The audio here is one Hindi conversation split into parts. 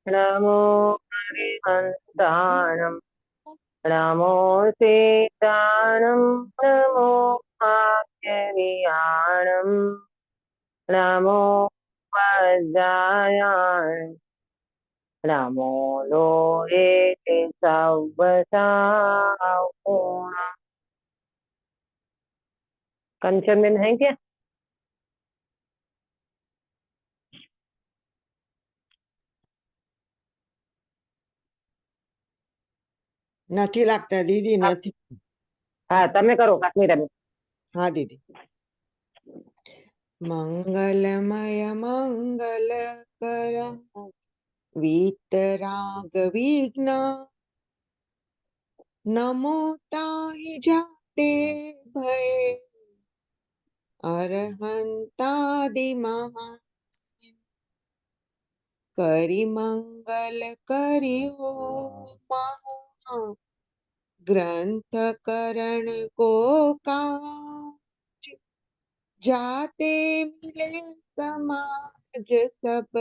नमो हरिहंसाणं नमो सीताणं नमो आज्ञविहाणं नमो वज्रायाणं नमो लोये सव्वसावूणम्। कंचन दिन है क्या? નથી લાગતા દીદી, નથી. हाँ तमे करो काश्मीर में। હા દીદી. મંગલમય મંગલકર વીતરાગ વિઘ્ન નમો તાહિ જાતે ભય અરહંતાદિમહા કરી મંગલ કરી હો મહા ग्रंथ करण को काज जाते मिले समाज सब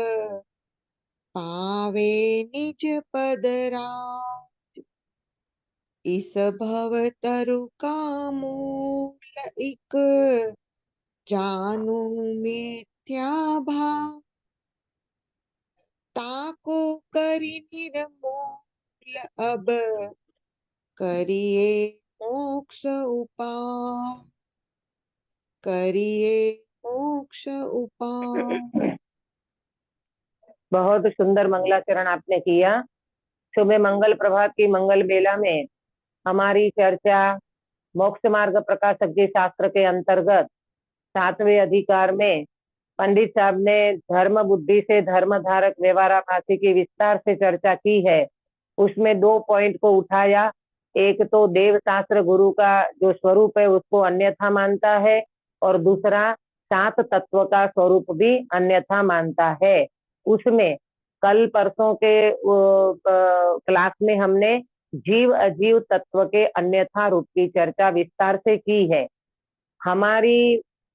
पावे निज पद राज इस भव तरु का मूल इक जानू मिथ्या भाव ताको करी निर्मूल अब करिए मोक्ष उपाय करिए मोक्ष उपाय। बहुत सुंदर मंगलाचरण आपने किया। सुबह मंगल प्रभात की मंगल बेला में हमारी चर्चा मोक्ष मार्ग प्रकाशक जी शास्त्र के अंतर्गत 7वें अधिकार में पंडित साहब ने धर्म बुद्धि से धर्म धारक व्यवहाराभासी की विस्तार से चर्चा की है। उसमें 2 पॉइंट को उठाया। एक तो देव शास्त्र गुरु का जो स्वरूप है उसको अन्यथा मानता है, और दूसरा 7 तत्व का स्वरूप भी अन्यथा मानता है। उसमें कल परसों के क्लास में हमने जीव अजीव तत्व के अन्यथा रूप की चर्चा विस्तार से की है। हमारी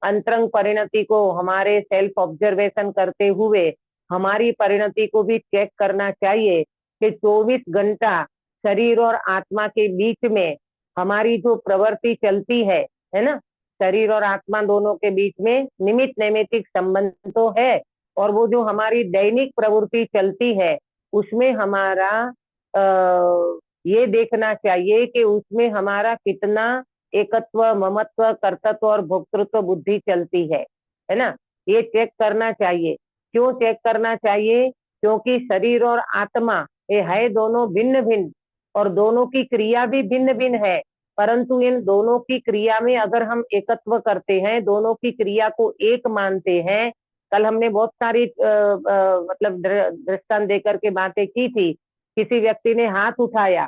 अंतरंग परिणति को हमारे सेल्फ ऑब्जर्वेशन करते हुए हमारी परिणति को भी चेक करना चाहिए कि 24 घंटा शरीर और आत्मा के बीच में हमारी जो प्रवृत्ति चलती है ना, शरीर और आत्मा दोनों के बीच में निमित्त नैमित्तिक संबंध तो है, और वो जो हमारी दैनिक प्रवृत्ति चलती है उसमें हमारा ये देखना चाहिए कि उसमें हमारा कितना एकत्व, ममत्व, कर्तत्व और भोक्तृत्व बुद्धि चलती है ना। ये चेक करना चाहिए। क्यों चेक करना चाहिए? क्योंकि शरीर और आत्मा ये है दोनों भिन्न भिन्न, और दोनों की क्रिया भी भिन्न भिन्न है, परंतु इन दोनों की क्रिया में अगर हम एकत्व करते हैं, दोनों की क्रिया को एक मानते हैं। कल हमने बहुत सारी मतलब दृष्टांत देकर के बातें की थी। किसी व्यक्ति ने हाथ उठाया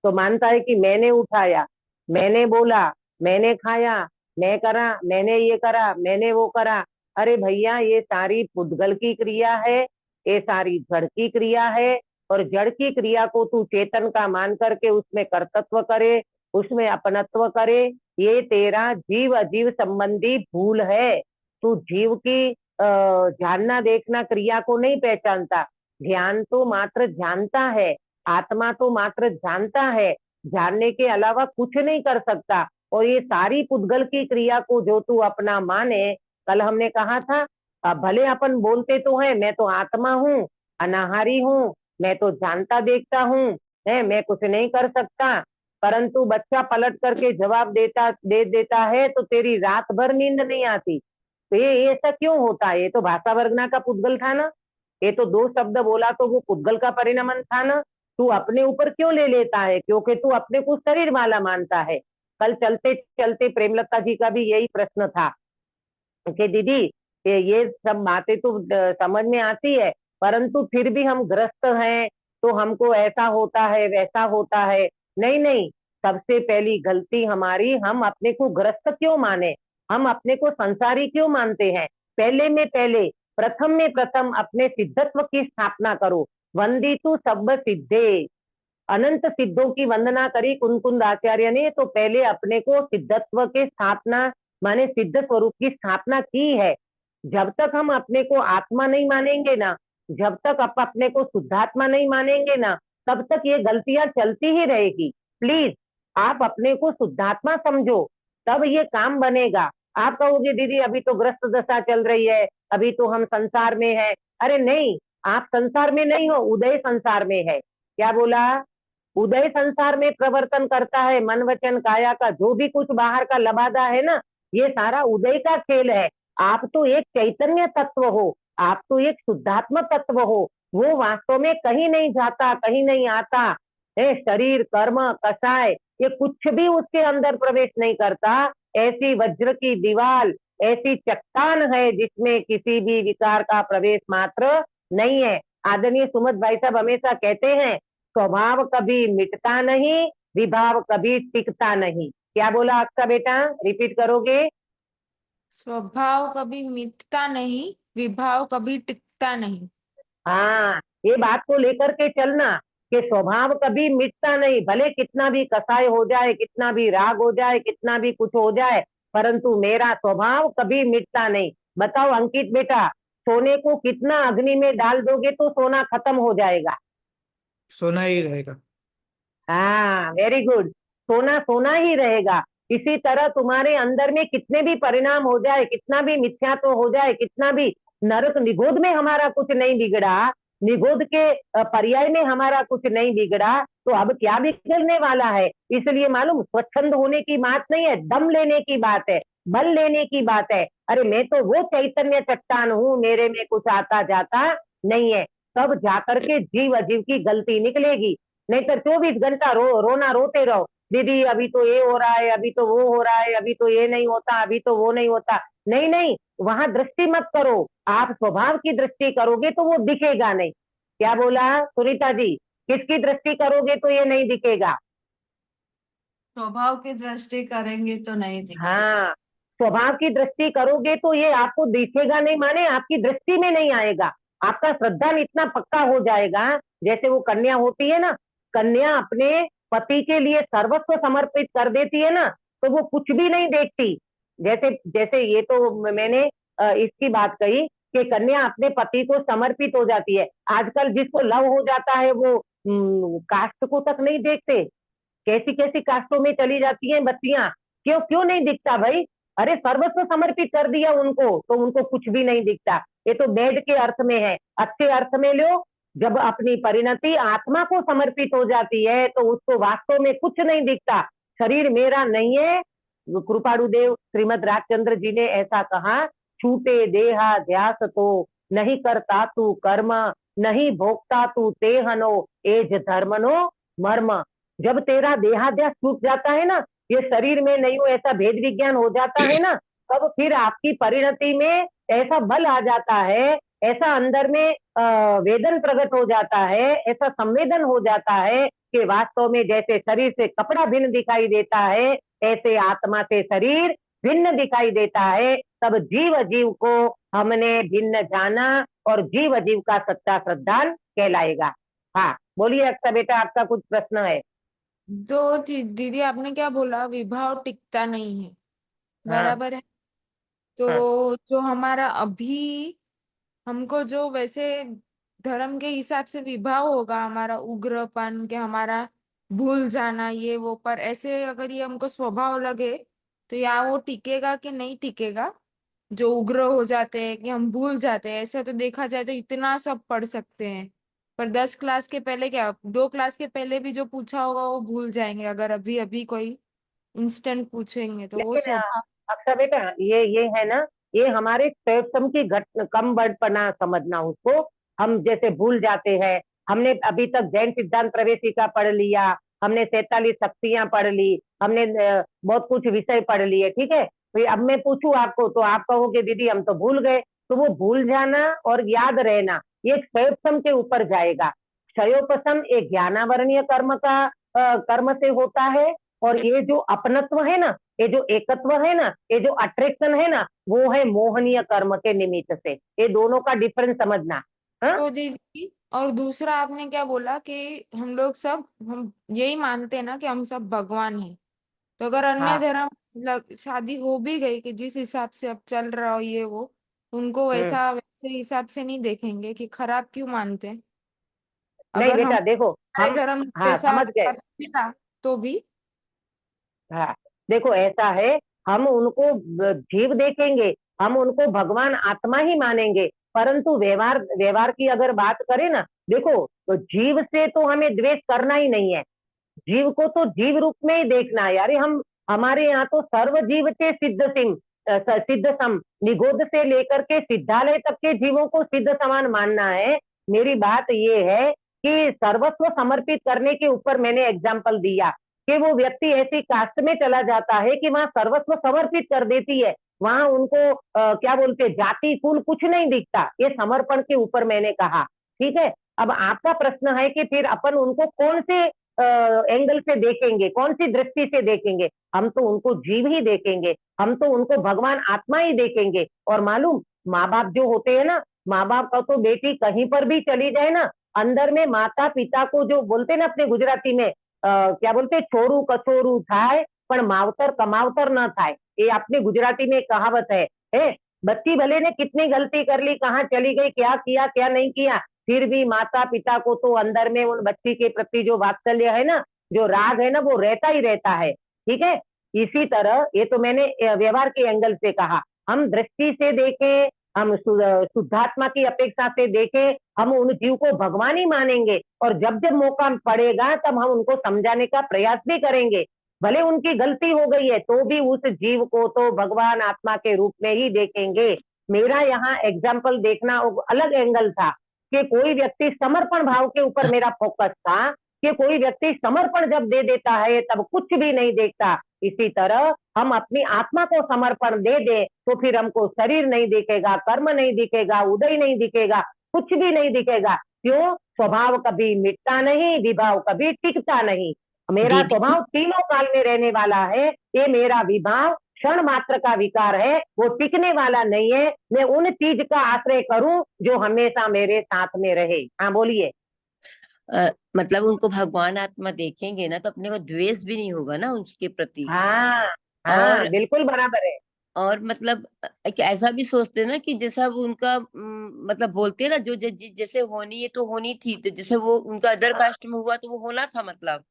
तो मानता है कि मैंने उठाया, मैंने बोला, मैंने खाया, मैं करा, मैंने ये करा, मैंने वो करा। अरे भैया, ये सारी पुद्गल की क्रिया है, ये सारी जड़ की क्रिया है, और जड़ की क्रिया को तू चेतन का मान करके उसमें कर्तत्व करे, उसमें अपनत्व करे, ये तेरा जीव अजीव संबंधी भूल है। तू जीव की जानना देखना क्रिया को नहीं पहचानता। ध्यान तो मात्र जानता है, आत्मा तो मात्र जानता है, जानने के अलावा कुछ नहीं कर सकता। और ये सारी पुद्गल की क्रिया को जो तू अपना माने, कल हमने कहा था भले अपन बोलते तो हैं मैं तो आत्मा हूँ, अनाहारी हूँ, मैं तो जानता देखता हूँ, है मैं कुछ नहीं कर सकता, परंतु बच्चा पलट करके जवाब दे देता है तो तेरी रात भर नींद नहीं आती। तो ये ऐसा क्यों होता है? ये तो भाषा वर्गना का पुद्गल था ना, ये तो 2 शब्द बोला तो वो पुद्गल का परिणमन था ना। तू अपने ऊपर क्यों ले लेता है? क्योंकि तू अपने को शरीर वाला मानता है। कल चलते चलते प्रेमलता जी का भी यही प्रश्न था कि दीदी ये सब बातें तो समझ में आती है, परंतु फिर भी हम ग्रस्त हैं तो हमको ऐसा होता है वैसा होता है। नहीं नहीं, सबसे पहली गलती हमारी, हम अपने को ग्रस्त क्यों माने, हम अपने को संसारी क्यों मानते हैं? पहले में पहले, प्रथम में प्रथम अपने सिद्धत्व की स्थापना करो। वंदितु सब सिद्धे, अनंत सिद्धों की वंदना करी कुंकुंद आचार्य ने, तो पहले अपने को सिद्धत्व के स्थापना माने सिद्ध स्वरूप की स्थापना की है। जब तक हम अपने को आत्मा नहीं मानेंगे ना, जब तक आप अपने को शुद्धात्मा नहीं मानेंगे ना, तब तक ये गलतियां चलती ही रहेगी। प्लीज आप अपने को शुद्धात्मा समझो, तब ये काम बनेगा। आप कहोगे दीदी अभी तो ग्रस्त दशा चल रही है, अभी तो हम संसार में है। अरे नहीं, आप संसार में नहीं हो, उदय संसार में है। क्या बोला? उदय संसार में प्रवर्तन करता है, मन वचन काया का जो भी कुछ बाहर का लबादा है ना, ये सारा उदय का खेल है। आप तो एक चैतन्य तत्व हो, आप तो एक शुद्धात्म तत्व हो। वो वास्तव में कहीं नहीं जाता, कहीं नहीं आता है। शरीर, कर्म, कषाय, ये कुछ भी उसके अंदर प्रवेश नहीं करता। ऐसी वज्र की दीवार, ऐसी चट्टान है जिसमें किसी भी विकार का प्रवेश मात्र नहीं है। आदरणीय सुमत भाई साहब हमेशा कहते हैं, स्वभाव कभी मिटता नहीं, विभाव कभी टिकता नहीं। क्या बोला आपका बेटा? रिपीट करोगे? स्वभाव कभी मिटता नहीं, विभाव कभी टिकता नहीं। हाँ, ये बात को लेकर के चलना कि स्वभाव कभी मिटता नहीं, भले कितना भी कसाय हो जाए, कितना भी राग हो जाए, कितना भी कुछ हो जाए, परंतु मेरा स्वभाव कभी मिटता नहीं। बताओ अंकित बेटा, सोने को कितना अग्नि में डाल दोगे तो सोना खत्म हो जाएगा? सोना ही रहेगा। हाँ, वेरी गुड। सोना सोना ही रहेगा। इसी तरह तुम्हारे अंदर में कितने भी परिणाम हो जाए, कितना भी मिथ्यात्व हो जाए, कितना भी नरक निगोद में हमारा कुछ नहीं बिगड़ा, निगोद के पर्याय में हमारा कुछ नहीं बिगड़ा, तो अब क्या बिगड़ने वाला है? इसलिए मालूम, स्वच्छंद होने की बात नहीं है, दम लेने की बात है, बल लेने की बात है। अरे मैं तो वो चैतन्य चट्टान हूँ, मेरे में कुछ आता जाता नहीं है। तब जाकर के जीव अजीव की गलती निकलेगी। नहीं तो 24 घंटा रोना रोते रहो, दीदी अभी तो ये हो रहा है, अभी तो वो हो रहा है, अभी तो ये नहीं होता, अभी तो वो नहीं होता। नहीं नहीं, वहां दृष्टि मत करो। आप स्वभाव की दृष्टि करोगे तो वो दिखेगा नहीं। क्या बोला सुनीता जी? किसकी दृष्टि करोगे तो ये नहीं दिखेगा? स्वभाव की दृष्टि करेंगे तो नहीं दिखेगा। हाँ, स्वभाव की दृष्टि करोगे तो ये आपको दिखेगा नहीं, माने आपकी दृष्टि में नहीं आएगा। आपका श्रद्धा इतना पक्का हो जाएगा, जैसे वो कन्या होती है ना, कन्या अपने पति के लिए सर्वस्व समर्पित कर देती है ना, तो वो कुछ भी नहीं देखती। जैसे जैसे ये तो मैंने इसकी बात कही कि कन्या अपने पति को समर्पित हो जाती है। आजकल जिसको लव हो जाता है वो कास्ट को तक नहीं देखते, कैसी कैसी कास्टों में चली जाती हैं बच्चियां। क्यों क्यों नहीं दिखता भाई? अरे सर्वस्व समर्पित कर दिया उनको, तो उनको कुछ भी नहीं दिखता। ये तो बैड के अर्थ में है। अच्छे अर्थ में लो, जब अपनी परिणति आत्मा को समर्पित हो जाती है तो उसको वास्तव में कुछ नहीं दिखता। शरीर मेरा नहीं है। कृपाणु देव श्रीमद राजचंद्र जी ने ऐसा कहा, छूटे देहा ध्यास तो नहीं करता तू कर्म, नहीं भोगता तू तेहनो एज धर्मनो मर्म। जब तेरा देहाध्यास छूट जाता है ना, ये शरीर में नहीं हो ऐसा भेद विज्ञान हो जाता है ना, तब फिर आपकी परिणति में ऐसा बल आ जाता है, ऐसा अंदर में वेदन प्रकट हो जाता है, ऐसा संवेदन हो जाता है कि वास्तव में जैसे शरीर से कपड़ा भिन्न दिखाई देता है, ऐसे आत्मा से शरीर भिन्न दिखाई देता है। तब जीव जीव को हमने भिन्न जाना और जीव जीव का सच्चा श्रद्धान कहलाएगा। हाँ बोलिए अक्सा बेटा, आपका कुछ प्रश्न है? तो दीदी आपने क्या बोला, विभाव टिकता नहीं है, हाँ बराबर है। तो हाँ जो हमारा अभी, हमको जो वैसे धर्म के हिसाब से विभाव होगा, हमारा उग्रपन के, हमारा भूल जाना ये वो, पर ऐसे अगर ये हमको स्वभाव लगे तो या वो टिकेगा कि नहीं टिकेगा। जो उग्र हो जाते हैं कि हम भूल जाते हैं, ऐसे तो देखा जाए तो इतना सब पढ़ सकते हैं, पर 10 क्लास के पहले क्या, 2 क्लास के पहले भी जो पूछा होगा वो भूल जाएंगे, अगर अभी अभी कोई इंस्टेंट पूछेंगे तो वो लेकिन स्वभाव। अक्सर बेटा ये है ना, ये हमारे स्वयं की कम बढ़पना समझना उसको। हम जैसे भूल जाते हैं। हमने अभी तक जैन सिद्धांत प्रवेशिका पढ़ लिया, हमने 47 शक्तियां पढ़ ली, हमने बहुत कुछ विषय पढ़ लिए, ठीक है। तो अब मैं पूछूं आपको तो आप कहोगे दीदी हम तो भूल गए। तो वो भूल जाना और याद रहना ये स्वयं के ऊपर जाएगा। क्षयोपशम एक ज्ञानावरणीय कर्म का कर्म से होता है, और ये जो अपनत्व है ना, ये जो एकत्व है ना, ये जो अट्रैक्शन है ना, वो है मोहनीय कर्म के निमित्त से। ये दोनों का डिफरेंस समझना। हाँ तो दीदी, और दूसरा आपने क्या बोला कि हम लोग सब, हम यही मानते हैं ना कि हम सब भगवान हैं। तो अगर अन्य हाँ धर्म शादी हो भी गई कि जिस हिसाब से अब चल रहा हो ये वो, उनको वैसा वैसे हिसाब से नहीं देखेंगे कि खराब क्यों मानते हैं। नहीं अगर बेटा देखो, हमारे हम, धर्म हाँ जैसा समझ गए। मिला तो भी। हाँ देखो, ऐसा है, हम उनको जीव देखेंगे, हम उनको भगवान आत्मा ही मानेंगे, परंतु व्यवहार व्यवहार की अगर बात करें ना, देखो तो जीव से तो हमें द्वेष करना ही नहीं है। जीव को तो जीव रूप में ही देखना है यार। हम, हमारे यहाँ तो सर्व जीव के सिद्ध सिंह, सिद्ध सम, निगोद से लेकर के सिद्धालय तक के जीवों को सिद्ध समान मानना है। मेरी बात ये है कि सर्वस्व समर्पित करने के ऊपर मैंने एग्जाम्पल दिया कि वो व्यक्ति ऐसी कास्ट में चला जाता है कि वहां सर्वस्व समर्पित कर देती है, वहां उनको क्या बोलते, जाति कुल कुछ नहीं दिखता। ये समर्पण के ऊपर मैंने कहा। ठीक है, अब आपका प्रश्न है कि फिर अपन उनको कौन से एंगल से देखेंगे, कौन सी दृष्टि से देखेंगे? हम तो उनको जीव ही देखेंगे, हम तो उनको भगवान आत्मा ही देखेंगे। और मालूम, माँ बाप जो होते हैं ना, माँ बाप का तो बेटी कहीं पर भी चली जाए ना, अंदर में माता पिता को जो बोलते ना अपने गुजराती में, क्या बोलते, छोरू कछोरू थाय पण मावतर कमावतर न थाय। ये अपने गुजराती में कहावत है। बच्ची भले ने कितनी गलती कर ली, कहाँ चली गई, क्या किया क्या नहीं किया, फिर भी माता पिता को तो अंदर में उन बच्ची के प्रति जो वात्सल्य है ना, जो राग है ना, वो रहता ही रहता है। ठीक है, इसी तरह ये तो मैंने व्यवहार के एंगल से कहा। हम दृष्टि से देखें, हम शुद्धात्मा की अपेक्षा से देखें, हम उन जीव को भगवान ही मानेंगे, और जब जब मौका पड़ेगा तब हम उनको समझाने का प्रयास भी करेंगे। भले उनकी गलती हो गई है तो भी उस जीव को तो भगवान आत्मा के रूप में ही देखेंगे। मेरा यहाँ एग्जाम्पल देखना अलग एंगल था कि कोई व्यक्ति समर्पण भाव के ऊपर मेरा फोकस था कि कोई व्यक्ति समर्पण जब दे देता है तब कुछ भी नहीं देखता। इसी तरह हम अपनी आत्मा को समर्पण दे दे तो फिर हमको शरीर नहीं दिखेगा, कर्म नहीं दिखेगा, उदय नहीं दिखेगा, कुछ भी नहीं दिखेगा। क्यों? स्वभाव कभी मिटता नहीं, विभाव कभी टिकता नहीं। मेरा दीदी स्वभाव तीनों काल में रहने वाला है। ये मेरा विभाव क्षण मात्र का विकार है, वो टिकने वाला नहीं है। मैं उन चीज का आश्रय करूं जो हमेशा मेरे साथ में रहे। हाँ बोलिए। मतलब उनको भगवान आत्मा देखेंगे ना तो अपने को द्वेष भी नहीं होगा ना उसके प्रति। हाँ और हाँ बिल्कुल बराबर है। और मतलब एक ऐसा भी सोचते हैं ना कि जैसा वो उनका मतलब बोलते हैं ना जो जैसे होनी है तो होनी थी, तो जैसे वो उनका अदर कास्ट में हुआ तो वो होना था मतलब।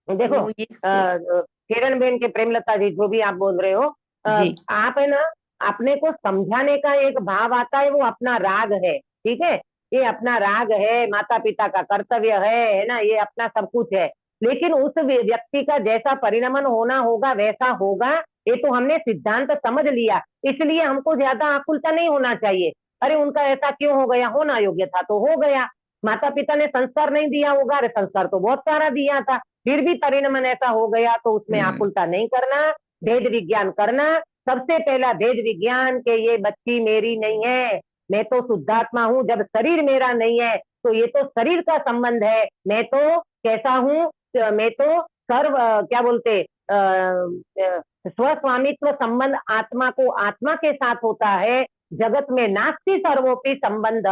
देखो, तो ये सोच। किरण बेन के प्रेमलता जी, जो भी आप बोल रहे हो, जी आप है ना, अपने को समझाने का एक भाव आता है, वो अपना राग है। ठीक है, ये अपना राग है, माता पिता का कर्तव्य है ना, ये अपना सब कुछ है। लेकिन उस व्यक्ति का जैसा परिणमन होना होगा वैसा होगा, ये तो हमने सिद्धांत समझ लिया। इसलिए हमको ज्यादा आकुलता नहीं होना चाहिए। अरे उनका ऐसा क्यों हो गया, होना योग्य था तो हो गया। माता पिता ने संस्कार नहीं दिया होगा, अरे संस्कार तो बहुत सारा दिया था, फिर भी परिणमन ऐसा हो गया, तो उसमें हम्म आकुलता नहीं करना, भेद विज्ञान करना। सबसे पहला भेद विज्ञान के ये बच्ची मेरी नहीं है, मैं तो शुद्धात्मा हूँ। जब शरीर मेरा नहीं है तो ये तो शरीर का संबंध है। मैं तो कैसा हूँ, मैं तो सर्व क्या बोलते, स्वस्वामित्व संबंध आत्मा को आत्मा के साथ होता है। जगत में नास्ति सर्वोपि संबंध,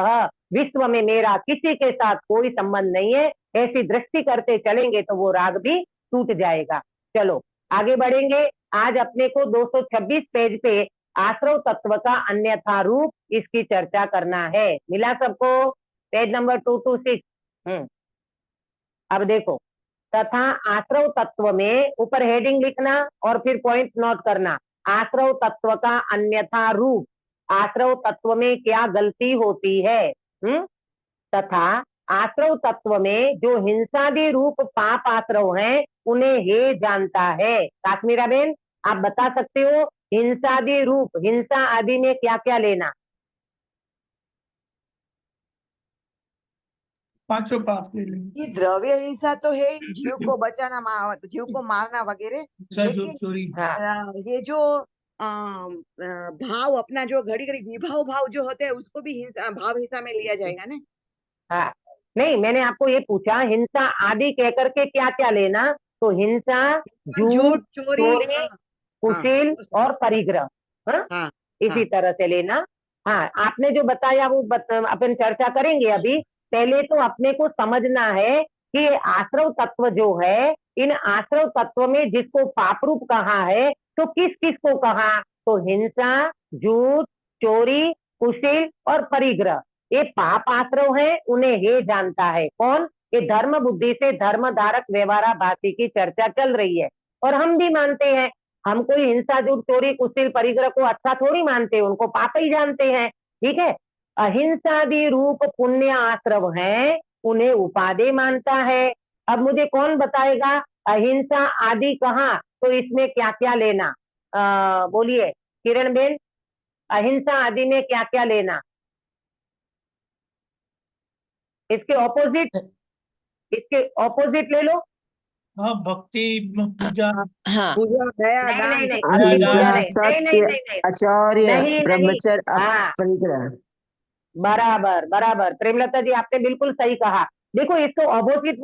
विश्व में मेरा किसी के साथ कोई संबंध नहीं है। ऐसी दृष्टि करते चलेंगे तो वो राग भी टूट जाएगा। चलो आगे बढ़ेंगे। आज अपने को 226 पेज पे आश्रव तत्व का अन्यथा रूप, इसकी चर्चा करना है। मिला सबको? Page number 226। अब देखो, तथा आश्रव तत्व में ऊपर हेडिंग लिखना और फिर पॉइंट नोट करना। आश्रव तत्व का अन्यथा रूप, आश्रव तत्व में क्या गलती होती है। तथा आश्रव तत्व में जो हिंसादि रूप पाप आश्रव हैं उन्हें हे जानता है। काश्मीरा बेन, आप बता सकते हो हिंसादि रूप, हिंसा आदि में क्या क्या लेना? पांचों पाप ले लेंगे। ये द्रव्य हिंसा तो है, जीव को बचाना, जीव को मारना वगैरह। हिंसा, जो लेकिन चोरी। हाँ ये जो भाव अपना जो घड़ी घड़ी विभाव भाव जो होते हैं उसको भी हिंसा, भाव हिंसा में लिया जाएगा ना। हाँ, नहीं मैंने आपको ये पूछा हिंसा आदि कहकर के क्या क्या लेना, तो हिंसा, झूठ, झूठ, चोरी, चोरी, हाँ हाँ कुशील और परिग्रह। हाँ, हाँ इसी हाँ तरह से लेना। हाँ, आपने जो बताया वो अपन चर्चा करेंगे अभी। पहले तो अपने को समझना है कि आश्रव तत्व जो है, इन आश्रव तत्व में जिसको पाप रूप कहा है तो किस किस को कहा, तो हिंसा, झूठ, चोरी, कुशील और परिग्रह, ये पाप आश्रव है, उन्हें हे जानता है। कौन? ये धर्म बुद्धि से धर्म धारक व्यवहाराभासी की चर्चा चल रही है और हम भी मानते हैं। हम कोई हिंसा, झूठ, चोरी, कुशील, परिग्रह को अच्छा थोड़ी मानते हैं, उनको पाप ही जानते हैं। ठीक है। अहिंसादि रूप पुण्य आश्रव है, उन्हें उपादेय मानता है। अब मुझे कौन बताएगा अहिंसा आदि कहाँ, तो इसमें क्या क्या लेना? बोलिए किरण बेन, अहिंसा आदि में क्या क्या लेना? इसके ऑपोजिट ले लो। हाँ, भक्ति, पूजा, हाँ पूजा, दया, नहीं दान, नहीं नहीं, दया, पूजा दान, नहीं, नहीं नहीं नहीं नहीं, आचार्य, नहीं नहीं, ब्रह्मचर्य, हाँ परिग्रह। बराबर बराबर, प्रेमलता जी आपने बिल्कुल सही कहा। देखो इसको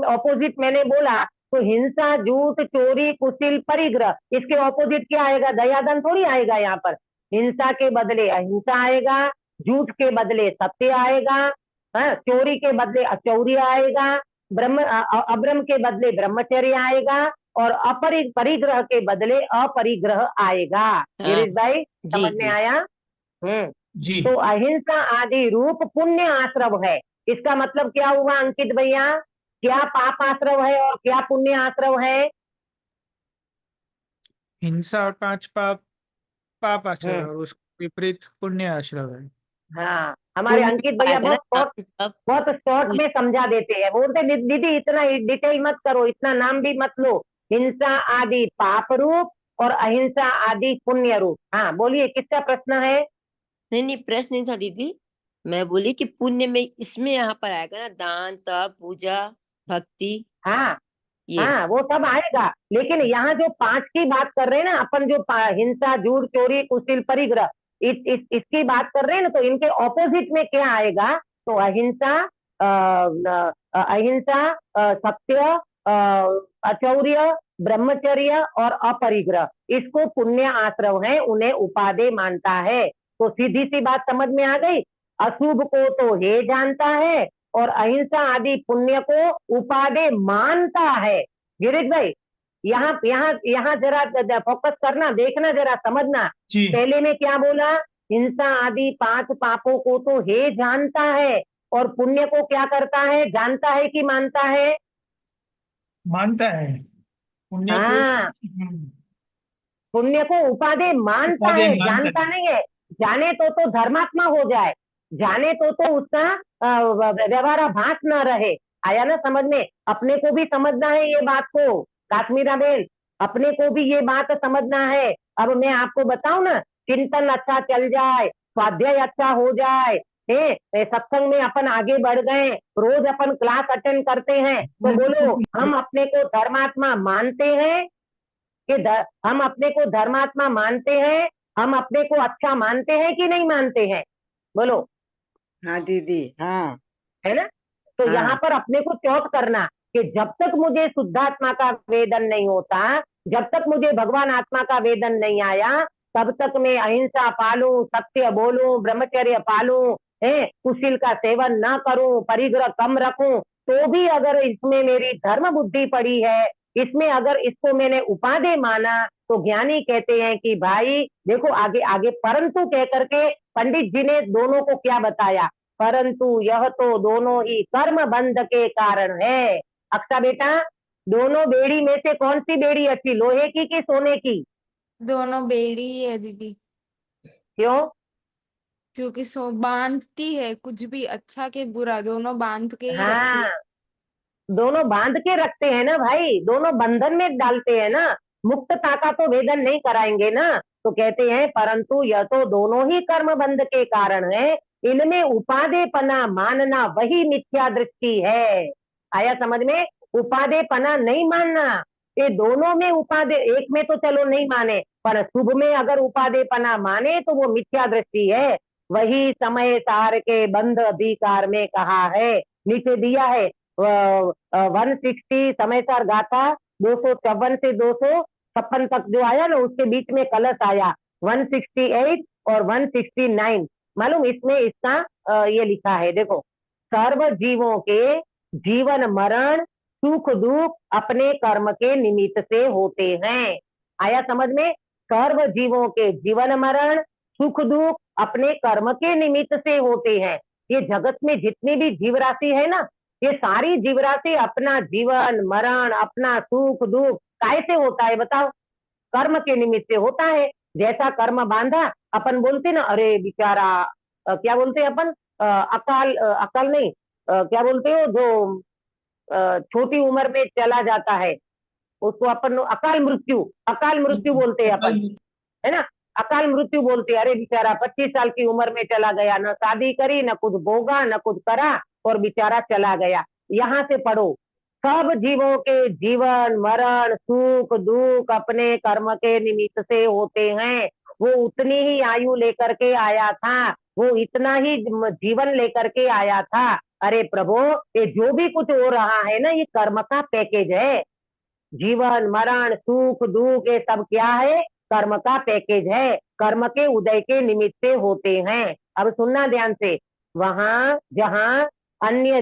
ऑपोजिट मैंने बोला तो हिंसा, झूठ, चोरी, कुशील, परिग्रह, इसके ऑपोजिट क्या आएगा? दयादान थोड़ी आएगा यहाँ पर। हिंसा के बदले अहिंसा आएगा, झूठ के बदले सत्य आएगा, हाँ, चोरी के बदले अचौर्य आएगा, अब्रम के बदले ब्रह्मचर्य आएगा और परिग्रह के बदले अपरिग्रह आएगा। हाँ गिरीश भाई जी समझ में जी आया? जी। तो अहिंसा आदि रूप पुण्य आश्रव है। इसका मतलब क्या हुआ अंकित भैया? क्या पाप आश्रव है और क्या पुण्य आश्रव है? हिंसा और पांच पाप पाप आश्रय हम्म, और उसका विपरीत पुण्य आश्रय है। हाँ, हमारे पुण्य अंकित तो भैया आएगा ना, बहुत दान तप बहुत शॉर्ट में समझा देते हैं। बोलते दीदी इतना डिटेल मत करो, इतना नाम भी मत लो। हिंसा आदि पाप रूप और अहिंसा आदि पुण्य रूप। हाँ बोलिए, किसका प्रश्न है? नहीं नहीं, प्रश्न नहीं था दीदी। मैं बोली कि पुण्य में इसमें यहाँ पर आएगा ना, दान तप पूजा भक्ति, हाँ ये हाँ, वो सब आएगा, लेकिन यहाँ जो पांच की बात कर रहे हैं ना अपन, जो हिंसा, झूठ, चोरी, कुशील, परिग्रह, इसकी बात कर रहे हैं ना, तो इनके ऑपोजिट में क्या आएगा? तो अहिंसा, सत्य, अचौर्य, ब्रह्मचर्य और अपरिग्रह, इसको पुण्य आश्रव है, उन्हें उपादेय मानता है। तो सीधी सी बात समझ में आ गई। अशुभ को तो हे जानता है और अहिंसा आदि पुण्य को उपादेय मानता है। गिरीश भाई यहाँ यहाँ यहाँ जरा फोकस करना, देखना, जरा समझना। जी, पहले में क्या बोला? हिंसा आदि पांच पापों को तो हे जानता है और पुण्य को क्या करता है? जानता है कि मानता है? मानता है पुण्य को। हाँ, पुण्य को उपादेय मानता उपादेय है, मानता जानता है। नहीं है। जाने तो धर्मात्मा हो जाए, जाने तो उसका व्यवहाराभास न रहे। आया ना समझ में? अपने को भी समझना है ये बात को, काश्मीरा बेन, अपने को भी ये बात समझना है। अब मैं आपको बताऊं ना, चिंतन अच्छा चल जाए, स्वाध्याय अच्छा हो जाए, सत्संग में अपन आगे बढ़ गए, रोज अपन क्लास अटेंड करते हैं, तो बोलो हम अपने को धर्मात्मा मानते हैं कि हम अपने को धर्मात्मा मानते हैं? हम अपने को अच्छा मानते हैं कि नहीं मानते हैं? बोलो। हाँ दीदी, हाँ है ना? तो हाँ। यहाँ पर अपने को चौक करना कि जब तक मुझे शुद्धात्मा का वेदन नहीं होता, जब तक मुझे भगवान आत्मा का वेदन नहीं आया, तब तक मैं अहिंसा पालूं, सत्य बोलूं, ब्रह्मचर्य पालूं, कुशील का सेवन ना करूं, परिग्रह कम रखूं, तो भी अगर इसमें मेरी धर्म बुद्धि पड़ी है, इसमें अगर इसको मैंने उपादेय माना, तो ज्ञानी कहते हैं कि भाई देखो आगे आगे परंतु कह करके पंडित जी ने दोनों को क्या बताया? परंतु यह तो दोनों ही कर्म बंध के कारण है। अक्षा बेटा, दोनों बेड़ी में से कौन सी बेड़ी अच्छी, लोहे की कि सोने की? दोनों बेड़ी ही है दीदी, क्यों? क्योंकि सो बांधती है, कुछ भी अच्छा के बुरा दोनों बांध के ही रखी। हाँ, दोनों बांध के रखते हैं ना भाई, दोनों बंधन में डालते हैं ना, मुक्तता का तो वेदन नहीं कराएंगे ना। तो कहते हैं परंतु यह तो दोनों ही कर्म बंध के कारण है, इनमें उपादेयपना मानना वही मिथ्या दृष्टि है। आया समझ में? उपादेयपना नहीं मानना, ये दोनों में उपादेय, एक में तो चलो नहीं माने, पर शुभ में अगर उपादेयपना माने तो वो मिथ्या दृष्टि है। वही समय सार के बंध अधिकार में कहा है, नीचे दिया है 160 समयसार गाथा 254 से 256 तक जो आया ना, उसके बीच में कलश आया 168 और 169। मालूम इसमें इसका ये लिखा है, देखो, सर्व जीवों के जीवन मरण सुख दुख अपने कर्म के निमित्त से होते हैं। आया समझ में? सर्व जीवों के जीवन मरण सुख दुख अपने कर्म के निमित्त से होते हैं। ये जगत में जितनी भी जीव राशि है ना, ये सारी जीव राशि अपना जीवन मरण, अपना सुख दुख कैसे होता है बताओ? कर्म के निमित्त से होता है। जैसा कर्म बांधा, अपन बोलते ना, अरे बेचारा क्या बोलते हैं अपन, अकाल नहीं, क्या बोलते हो जो छोटी उम्र में चला जाता है, उसको अपन अकाल मृत्यु बोलते हैं अपन, है ना? अकाल मृत्यु बोलते हैं। अरे बेचारा 25 साल की उम्र में चला गया, न शादी करी, न कुछ भोगा, न कुछ करा, और बेचारा चला गया। यहाँ से पढ़ो, सब जीवों के जीवन मरण सुख दुख अपने कर्म के निमित्त से होते हैं। वो उतनी ही आयु लेकर के आया था, वो इतना ही जीवन लेकर के आया था। अरे प्रभु, ये जो भी कुछ हो रहा है ना, ये कर्म का पैकेज है। जीवन मरण सुख दुख ये सब क्या है? कर्म का पैकेज है, कर्म के उदय के निमित्त से होते हैं। अब सुनना ध्यान से, वहां जहां अन्य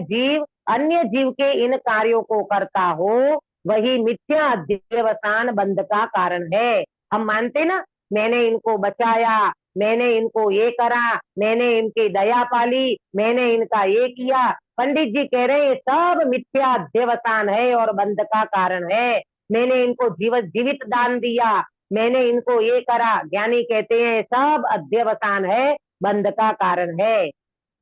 जीव के इन कार्यों को करता हो, वही मिथ्या अध्यवसान बंध का कारण है। हम मानते ना, मैंने इनको बचाया, मैंने इनको ये करा, मैंने इनकी दया पाली, मैंने इनका ये किया। पंडित जी कह रहे हैं सब मिथ्या अध्यवसान है और बंध का कारण है। मैंने इनको जीवित दान दिया, मैंने इनको ये करा, ज्ञानी कहते हैं सब अध्यवसान है, बंध का कारण है।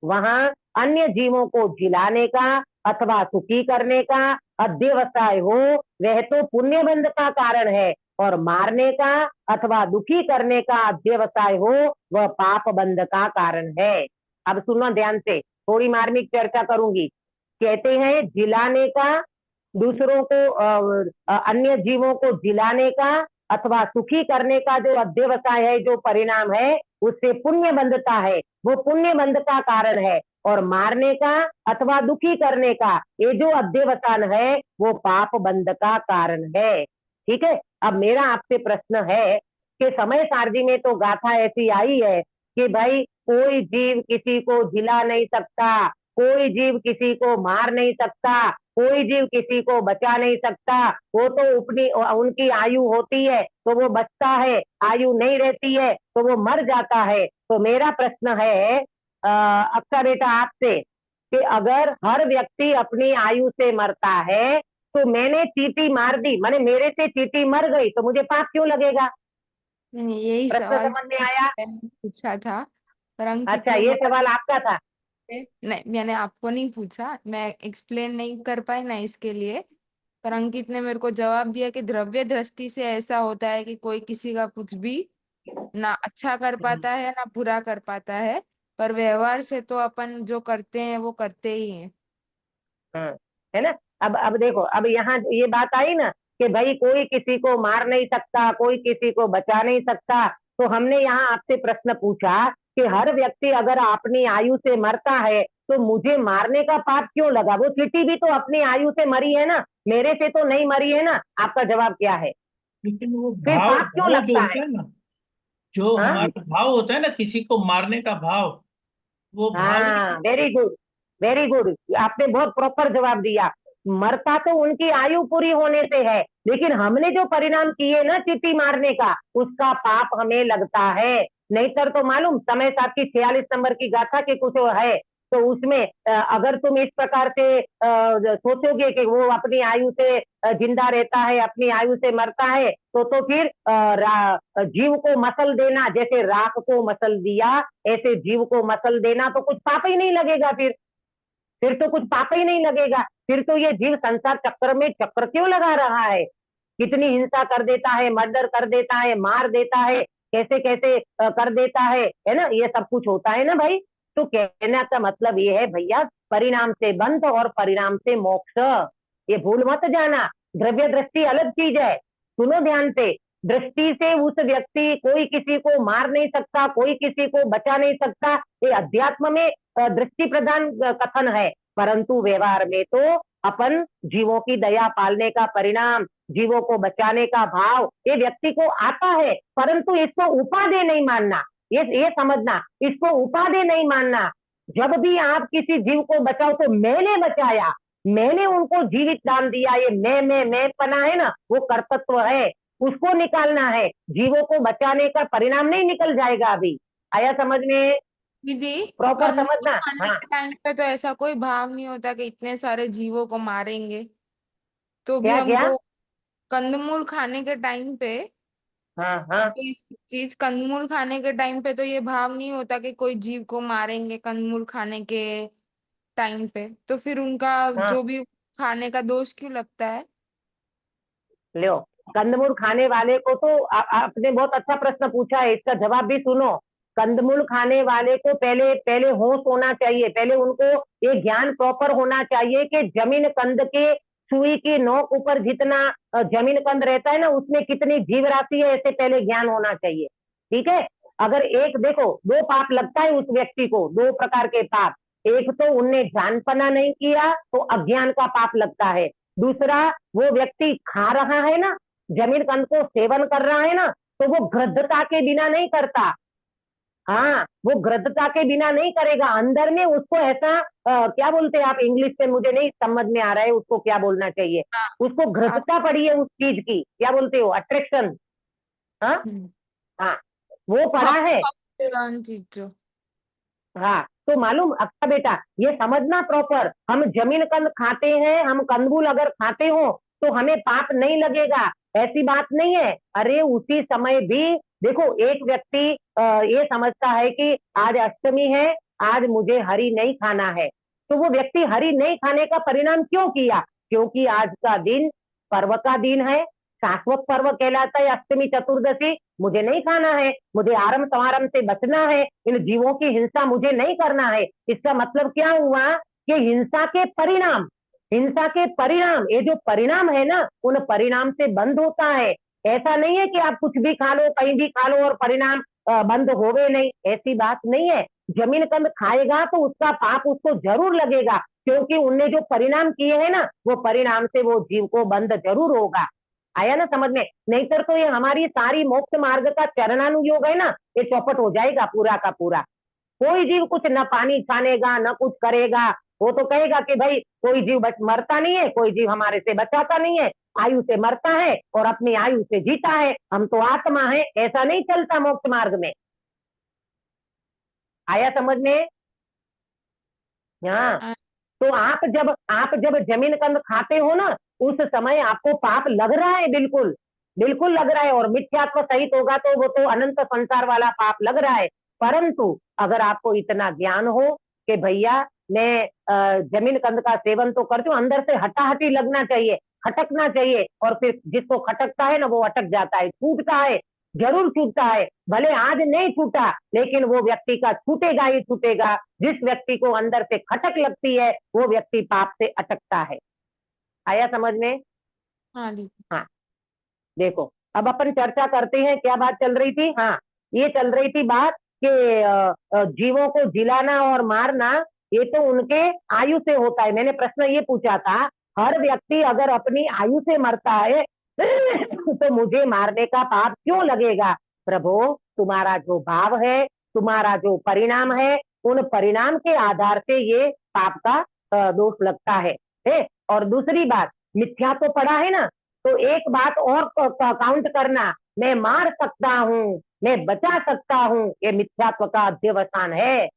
वहां अन्य जीवों को जिलाने का अथवा सुखी करने का अध्यवसाय हो, वह तो पुण्य बंध का कारण है, और मारने का अथवा दुखी करने का अध्यवसाय हो, वह पाप बंध का कारण है। अब सुनो ध्यान से, थोड़ी मार्मिक चर्चा करूंगी। कहते हैं जिलाने का, दूसरों को अन्य जीवों को जिलाने का अथवा सुखी करने का जो अध्यवसाय है, जो परिणाम है, उससे पुण्य बंधता है, वो पुण्य बंध का कारण है। और मारने का अथवा दुखी करने का ये जो अध्यवसान है, वो पाप बंध का कारण है। ठीक है। अब मेरा आपसे प्रश्न है कि समय सारणी में तो गाथा ऐसी आई है कि भाई कोई जीव किसी को जिला नहीं सकता, कोई जीव किसी को मार नहीं सकता, कोई जीव किसी को बचा नहीं सकता। वो तो उनकी आयु होती है तो वो बचता है, आयु नहीं रहती है तो वो मर जाता है। तो मेरा प्रश्न है अक्सर बेटा आपसे कि अगर हर व्यक्ति अपनी आयु से मरता है, तो मैंने चींटी मार दी, माने मेरे से चींटी मर गई, तो मुझे पाप क्यों लगेगा? मैंने यही प्रश्न सवाल समझ में आया? मैंने पूछा था, पर अंकित अच्छा, ने ये बोला सवाल आपका था। नहीं, मैंने आपको नहीं पूछा, मैं एक्सप्लेन नहीं कर पाई ना इसके लिए। पर अंकित ने मेरे को जवाब दिया कि द्रव्य दृष्टि से ऐसा होता है कि कोई किसी का कुछ भी ना अच्छा कर पाता है ना बुरा कर पाता है, पर व्यवहार से तो अपन जो करते हैं वो करते ही हैं। हाँ, है ना? अब देखो, अब यहाँ ये बात आई ना कि भाई कोई किसी को मार नहीं सकता, कोई किसी को बचा नहीं सकता। तो हमने यहाँ आपसे प्रश्न पूछा कि हर व्यक्ति अगर अपनी आयु से मरता है, तो मुझे मारने का पाप क्यों लगा? वो चींटी भी तो अपनी आयु से मरी है ना, मेरे से तो नहीं मरी है ना। आपका जवाब क्या है? लेकिन वो फिर भाव पाप क्यों भाव जो लगता होता है? है ना, जो हाँ हमारा भाव होता है ना, किसी को मारने का भाव, वो भाव ही हाँ, वेरी गुड, वेरी गुड, आपने बहुत प्रॉपर जवाब दिया। मरता तो उनकी आयु पूरी होने से है, लेकिन हमने जो परिणाम किए ना चींटी मारने का, उसका पाप हमें लगता है। नहीं तर तो मालूम, समय साहब की 46 नंबर की गाथा के कुछ है, तो उसमें अगर तुम इस प्रकार से सोचोगे कि वो अपनी आयु से जिंदा रहता है, अपनी आयु से मरता है, तो फिर जीव को मसल देना, जैसे राख को मसल दिया, ऐसे जीव को मसल देना, तो कुछ पाप ही नहीं लगेगा। फिर तो कुछ पाप ही नहीं लगेगा। फिर तो ये जीव संसार चक्र में चक्र क्यों लगा रहा है? कितनी हिंसा कर देता है, मर्डर कर देता है, मार देता है, कैसे कैसे कर देता है ना? ये सब कुछ होता है ना भाई। तो कहने का मतलब ये है भैया, परिणाम से बंध और परिणाम से मोक्ष, ये भूल मत जाना। द्रव्य दृष्टि अलग चीज है, सुनो ध्यान से। दृष्टि से उस व्यक्ति, कोई किसी को मार नहीं सकता, कोई किसी को बचा नहीं सकता, ये अध्यात्म में दृष्टि प्रधान कथन है। परंतु व्यवहार में तो अपन जीवों की दया पालने का परिणाम, जीवों को बचाने का भाव ये व्यक्ति को आता है, परंतु इसको उपादेय नहीं मानना। ये समझना, इसको उपादेय नहीं मानना। जब भी आप किसी जीव को बचाओ तो मैंने बचाया, मैंने उनको जीवित दान दिया, ये मैं पना है ना, वो कर्तृत्व है, उसको निकालना है। जीवों को बचाने का परिणाम नहीं निकल जाएगा अभी। आया समझ में? दीदी प्रॉपर कंदमूल समझना। खाने हाँ, के टाइम पे तो ऐसा कोई भाव नहीं होता कि इतने सारे जीवों को मारेंगे, तो भी क्या क्या? हमको कंदमूल खाने के टाइम पे, हाँ हाँ इस चीज कंदमूल खाने के टाइम पे तो ये भाव नहीं होता कि कोई जीव को मारेंगे कंदमूल खाने के टाइम पे, तो फिर उनका हाँ। जो भी खाने का दोष क्यों लगता है? लो, कंदमूल खाने वाले को तो आपने बहुत अच्छा प्रश्न पूछा है, इसका जवाब भी सुनो। कंदमूल खाने वाले को पहले पहले होश होना चाहिए, पहले उनको ये ज्ञान प्रॉपर होना चाहिए कि जमीन कंद के सुई की नोक ऊपर जितना जमीन कंद रहता है ना, उसमें कितनी जीव राशि है, ऐसे पहले ज्ञान होना चाहिए। ठीक है? अगर एक देखो, दो पाप लगता है उस व्यक्ति को, दो प्रकार के पाप। एक तो उनने जानपना नहीं किया तो अज्ञान का पाप लगता है। दूसरा, वो व्यक्ति खा रहा है ना, जमीन कंद को सेवन कर रहा है ना, तो वो गृद्धता के बिना नहीं करता। हाँ, वो गृद्धता के बिना नहीं करेगा, अंदर में उसको ऐसा क्या बोलते हैं आप इंग्लिश में, मुझे नहीं समझ में आ रहा है उसको क्या बोलना चाहिए। हाँ, उसको आप गृद्धता पड़ी है उस चीज की, क्या बोलते हो, अट्रैक्शन। हाँ हम्म, हाँ, वो पड़ा है। हम चीज जो हाँ, तो मालूम अच्छा बेटा, ये समझना प्रॉपर, हम जमीन कंद खाते हैं, हम कंदमूल अगर खाते हो तो हमें पाप नहीं लगेगा, ऐसी बात नहीं है। अरे उसी समय भी देखो, एक व्यक्ति ये समझता है कि आज अष्टमी है, आज मुझे हरी नहीं खाना है, तो वो व्यक्ति हरी नहीं खाने का परिणाम क्यों किया? क्योंकि आज का दिन पर्व का दिन है, शाश्वत पर्व कहलाता है अष्टमी चतुर्दशी, मुझे नहीं खाना है, मुझे आरम समारम से बचना है, इन जीवों की हिंसा मुझे नहीं करना है। इसका मतलब क्या हुआ कि हिंसा के परिणाम, हिंसा के परिणाम, ये जो परिणाम है ना, उन परिणाम से बंद होता है। ऐसा नहीं है कि आप कुछ भी खा लो, कहीं भी खा लो और परिणाम बंद होवे नहीं, ऐसी बात नहीं है। जमीन कंद खाएगा तो उसका पाप उसको जरूर लगेगा, क्योंकि उनने जो परिणाम किए हैं ना, वो परिणाम से वो जीव को बंद जरूर होगा। आया ना समझ में? नहीं तो ये हमारी सारी मोक्ष मार्ग का चरणानुयोग है ना, ये चौपट हो जाएगा पूरा का पूरा। कोई जीव कुछ न पानी छानेगा न कुछ करेगा, वो तो कहेगा कि भाई कोई जीव मरता नहीं है, कोई जीव हमारे से बचाता नहीं है, आयु से मरता है और अपनी आयु से जीता है, हम तो आत्मा है, ऐसा नहीं चलता मोक्ष मार्ग में। आया समझ में? हाँ, आ, तो आप जब जमीन कंद खाते हो ना, उस समय आपको पाप लग रहा है, बिल्कुल बिल्कुल लग रहा है, और मिथ्यात्व सहित होगा तो वो तो अनंत संसार वाला पाप लग रहा है। परंतु अगर आपको इतना ज्ञान हो कि भैया मैं जमीन कंद का सेवन तो करती हूँ, अंदर से हटाहटी लगना चाहिए, खटकना चाहिए, और फिर जिसको खटकता है ना वो अटक जाता है, छूटता है, जरूर छूटता है। भले आज नहीं छूटा, लेकिन वो व्यक्ति का छूटेगा ही छूटेगा। जिस व्यक्ति को अंदर से खटक लगती है, वो व्यक्ति पाप से अटकता है। आया समझ में? हाँ दीदी। हाँ, देखो अब अपन चर्चा करते हैं, क्या बात चल रही थी? हाँ, ये चल रही थी बात कि जीवों को जिलाना और मारना ये तो उनके आयु से होता है। मैंने प्रश्न ये पूछा था, हर व्यक्ति अगर अपनी आयु से मरता है तो मुझे मारने का पाप क्यों लगेगा? प्रभु, तुम्हारा जो भाव है, तुम्हारा जो परिणाम है, उन परिणाम के आधार से ये पाप का दोष लगता है? और दूसरी बात, मिथ्या तो पड़ा है ना, तो एक बात और काउंट करना, मैं मार सकता हूँ, मैं बचा सकता हूँ, ये मिथ्यात्व का अध्यवसान है,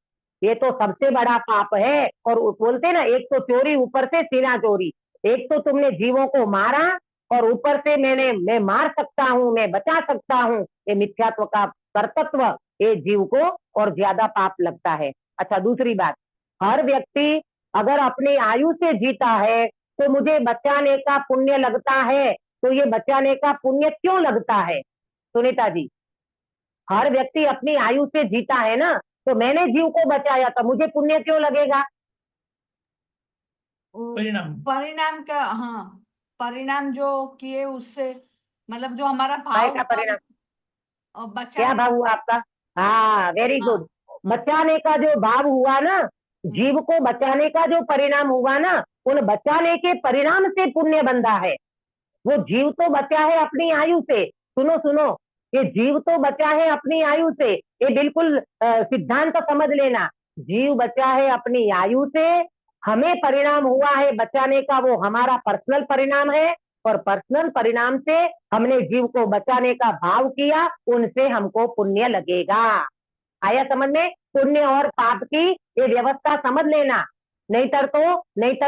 ये तो सबसे बड़ा पाप है। और बोलते ना, एक तो चोरी, ऊपर से सीना चोरी, एक तो तुमने जीवों को मारा और ऊपर से मैं मार सकता हूँ, मैं बचा सकता हूँ, ये मिथ्यात्व का कर्तव्य, ये जीव को और ज्यादा पाप लगता है। अच्छा, दूसरी बात, हर व्यक्ति अगर अपनी आयु से जीता है तो मुझे बचाने का पुण्य लगता है, तो ये बचाने का पुण्य क्यों लगता है सुनीता जी? हर व्यक्ति अपनी आयु से जीता है ना, तो मैंने जीव को बचाया तो मुझे पुण्य क्यों लगेगा? परिणाम। परिणाम का, हाँ, परिणाम जो किए उससे, मतलब जो हमारा काय भाव का हुआ परिणाम? क्या बचाने भाव हुआ आपका? हाँ, वेरी हाँ। गुड। बचाने का जो भाव हुआ ना, जीव को बचाने का जो परिणाम हुआ ना, उन बचाने के परिणाम से पुण्य बंधा है। वो जीव तो बचा है अपनी आयु से, सुनो सुनो, ये जीव तो बचा है अपनी आयु से, ये बिल्कुल सिद्धांत समझ लेना। जीव बचा है अपनी आयु से, हमें परिणाम हुआ है बचाने का, वो हमारा पर्सनल परिणाम है, और पर्सनल परिणाम से हमने जीव को बचाने का भाव किया, उनसे हमको पुण्य लगेगा। आया समझ में? पुण्य और पाप की ये व्यवस्था समझ लेना, नहीं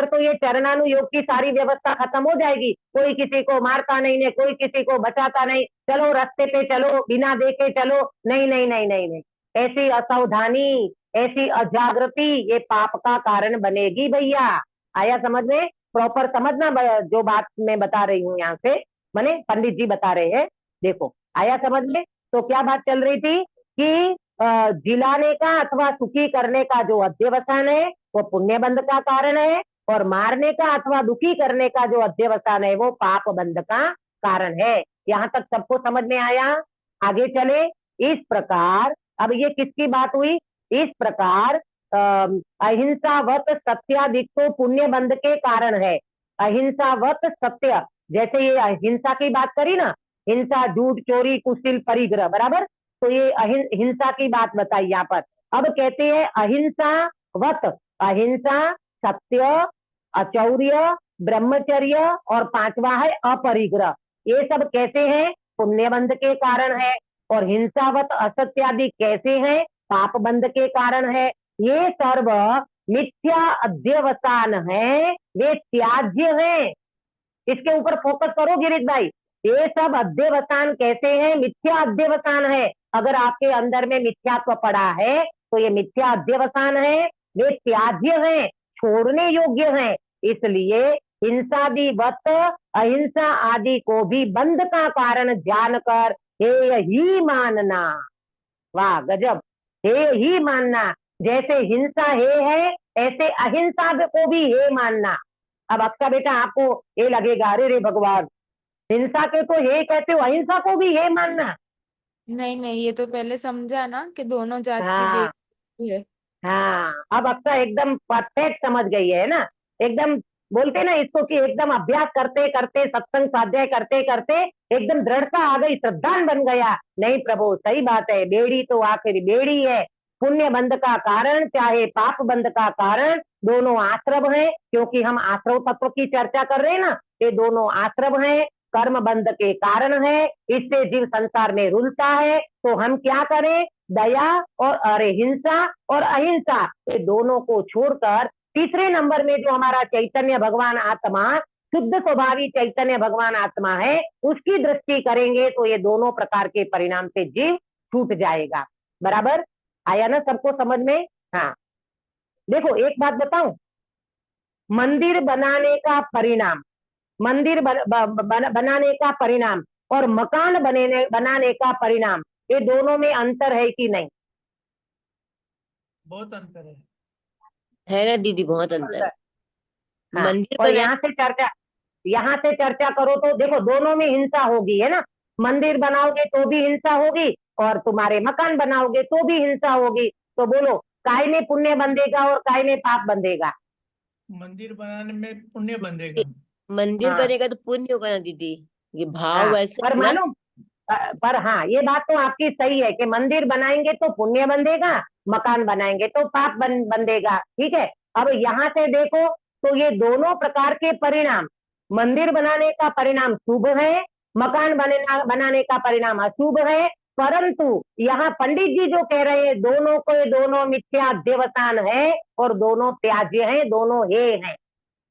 तो ये चरणानुयोग की सारी व्यवस्था खत्म हो जाएगी। कोई किसी को मारता नहीं है, कोई किसी को बचाता नहीं, चलो रास्ते पे चलो, बिना देखे चलो, नहीं नहीं नहीं नहीं नहीं, ऐसी असावधानी, ऐसी अजागृति ये पाप का कारण बनेगी भैया। आया समझ में? प्रॉपर समझना जो बात मैं बता रही हूँ यहाँ से, माने पंडित जी बता रहे हैं, देखो आया समझ में? तो क्या बात चल रही थी कि जिलाने का अथवा सुखी करने का जो अध्यवसान है वो पुण्य बंध का कारण है, और मारने का अथवा दुखी करने का जो अध्यवसान है वो पाप बंध का कारण है। यहाँ तक सबको समझ में आया? आगे चले। इस प्रकार अब ये किसकी बात हुई? इस प्रकार अहिंसावत सत्याधिक तो पुण्य बंध के कारण है। अहिंसावत सत्य, जैसे ये अहिंसा की बात करी ना, हिंसा, झूठ, चोरी, कुशिल, परिग्रह, बराबर, तो ये हिंसा की बात बताई यहाँ पर। अब कहते हैं अहिंसावत, अहिंसा, सत्य, अचौर्य, ब्रह्मचर्य और पांचवा है अपरिग्रह, ये सब कैसे हैं? पुण्य बंध के कारण है। और हिंसावत असत्यादि कैसे हैं? पाप बंध के कारण है। ये सर्व मिथ्या अध्यवसान है, वे त्याज्य हैं। इसके ऊपर फोकस करो गिरीश भाई, ये सब अध्यवसान कैसे हैं? मिथ्या अध्यवसान है। अगर आपके अंदर में मिथ्यात्व पड़ा है तो ये मिथ्या अध्यवसान है, वे त्याज्य हैं, छोड़ने योग्य हैं। इसलिए हिंसादिवत अहिंसा आदि को भी बंध का कारण जानकर हेय ही मानना। वाह गजब, हेय ही मानना। जैसे हिंसा हे है ऐसे अहिंसा को भी हे मानना। अब आपका बेटा आपको ये लगेगा, अरे रे भगवान, हिंसा के तो हे कहते हो, अहिंसा को भी हे मानना? नहीं नहीं, ये तो पहले समझा ना कि दोनों जात की हाँ बेटी है। हाँ, अब अक्सा एकदम परफेक्ट समझ गई है ना, एकदम बोलते ना इसको कि एकदम अभ्यास करते करते, सत्संग स्वाध्याय करते करते एकदम दृढ़ता आ गई, श्रद्धान बन गया। नहीं प्रभु, सही बात है, बेड़ी तो आखिर बेड़ी है। पुण्य बंध का कारण चाहे पाप बंध का कारण, दोनों आश्रव हैं, क्योंकि हम आश्रव तत्व की चर्चा कर रहे हैं ना, ये दोनों आश्रव हैं, कर्म बंध के कारण है, इससे जीव संसार में रुलता है। तो हम क्या करें? दया और अरे हिंसा और अहिंसा, ये दोनों को छोड़कर तीसरे नंबर में जो हमारा चैतन्य भगवान आत्मा, शुद्ध स्वभावी चैतन्य भगवान आत्मा है, उसकी दृष्टि करेंगे तो ये दोनों प्रकार के परिणाम से जीव छूट जाएगा। बराबर आया ना सबको समझ में? हाँ देखो एक बात बताऊं, मंदिर बनाने का परिणाम, मंदिर बनाने का परिणाम और मकान बनाने का परिणाम, ये दोनों में अंतर है कि नहीं? बहुत अंतर है। है ना दीदी, बहुत अंतर है। हाँ, मंदिर और बनाने यहाँ से चर्चा करो तो देखो दोनों में हिंसा होगी, है ना? मंदिर बनाओगे तो भी हिंसा होगी और तुम्हारे मकान बनाओगे तो भी हिंसा होगी। तो बोलो काय में पुण्य बंधेगा और काय में पाप बंधेगा? मंदिर बनाने में पुण्य बंधेगा। मंदिर हाँ बनेगा तो पुण्य होगा ना दीदी, ये भाव हाँ, वैसे पर है ना। मालूम पर हाँ ये बात तो आपकी सही है कि मंदिर बनाएंगे तो पुण्य बंधेगा, मकान बनाएंगे तो पाप बंधेगा, ठीक है। अब यहाँ से देखो तो ये दोनों प्रकार के परिणाम, मंदिर बनाने का परिणाम शुभ है, मकान बनाने का परिणाम अशुभ है। परंतु यहाँ पंडित जी जो कह रहे हैं दोनों को, दोनों मिथ्या देवसान है और दोनों त्याज्य हैं, दोनों हे हैं।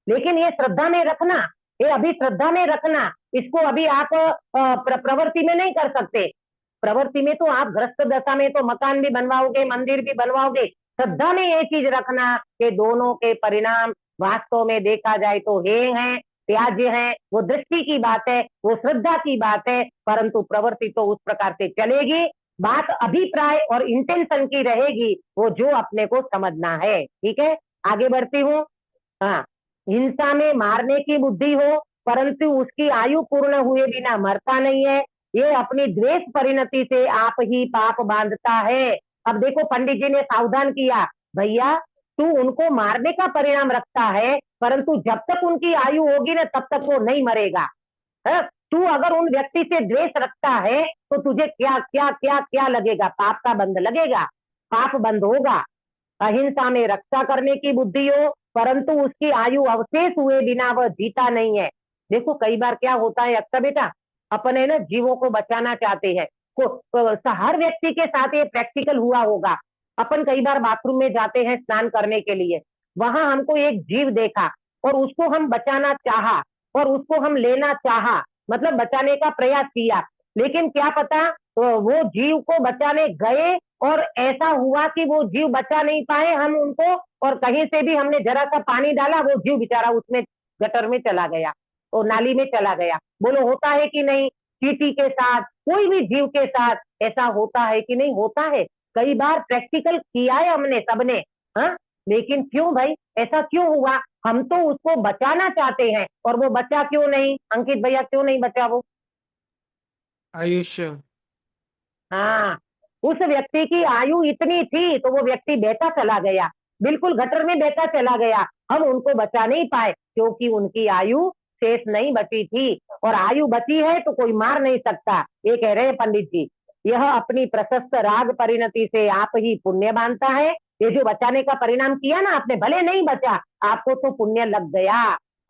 लेकिन ये श्रद्धा में रखना, ये अभी श्रद्धा में रखना, इसको अभी आप प्रवृत्ति में नहीं कर सकते। प्रवृत्ति में तो आप ग्रस्त दशा में तो मकान भी बनवाओगे, मंदिर भी बनवाओगे। श्रद्धा में ये चीज रखना कि दोनों के परिणाम वास्तव में देखा जाए तो हे हैं, त्याज्य हैं। वो दृष्टि की बात है, वो श्रद्धा की बात है, परंतु प्रवृत्ति तो उस प्रकार से चलेगी। बात अभिप्राय और इंटेंशन की रहेगी, वो जो अपने को समझना है। ठीक है, आगे बढ़ती हूँ। हाँ, हिंसा में मारने की बुद्धि हो परंतु उसकी आयु पूर्ण हुए बिना मरता नहीं है, ये अपनी द्वेष परिणति से आप ही पाप बांधता है। अब देखो पंडित जी ने सावधान किया, भैया तू उनको मारने का परिणाम रखता है परंतु जब तक उनकी आयु होगी ना तब तक वो नहीं मरेगा। तू अगर उन व्यक्ति से द्वेष रखता है तो तुझे क्या क्या क्या क्या लगेगा? पाप का बंध लगेगा, पाप बंद होगा। अहिंसा में रक्षा करने की बुद्धि हो परंतु उसकी आयु अवशेष हुए बिना वह जीता नहीं है। देखो कई बार क्या होता है अक्सर बेटा, अपने ना जीवों को बचाना चाहते हैं, हर व्यक्ति के साथ ये प्रैक्टिकल हुआ होगा। अपन कई बार बाथरूम में जाते हैं स्नान करने के लिए, वहां हमको एक जीव देखा और उसको हम बचाना चाहा और उसको हम लेना चाहा, मतलब बचाने का प्रयास किया, लेकिन क्या पता वो जीव को बचाने गए और ऐसा हुआ कि वो जीव बचा नहीं पाए हम उनको, और कहीं से भी हमने जरा सा पानी डाला, वो जीव बेचारा उसमें गटर में चला गया और नाली में चला गया। बोलो होता है कि नहीं? चींटी के साथ, कोई भी जीव के साथ ऐसा होता है कि नहीं? होता है। कई बार प्रैक्टिकल किया है हमने सबने, हाँ, लेकिन क्यों भाई ऐसा क्यों हुआ? हम तो उसको बचाना चाहते हैं और वो बचा क्यों नहीं? अंकित भैया क्यों नहीं बचा वो? आयुष्य। हाँ, उस व्यक्ति की आयु इतनी थी तो वो व्यक्ति बहता चला गया, बिल्कुल गटर में बहता चला गया। हम उनको बचा नहीं पाए क्योंकि उनकी आयु शेष नहीं बची थी, और आयु बची है तो कोई मार नहीं सकता। ये कह रहे हैं पंडित जी, यह अपनी प्रशस्त राग परिणति से आप ही पुण्य बांधता है। ये जो बचाने का परिणाम किया ना आपने, भले नहीं बचा, आपको तो पुण्य लग गया,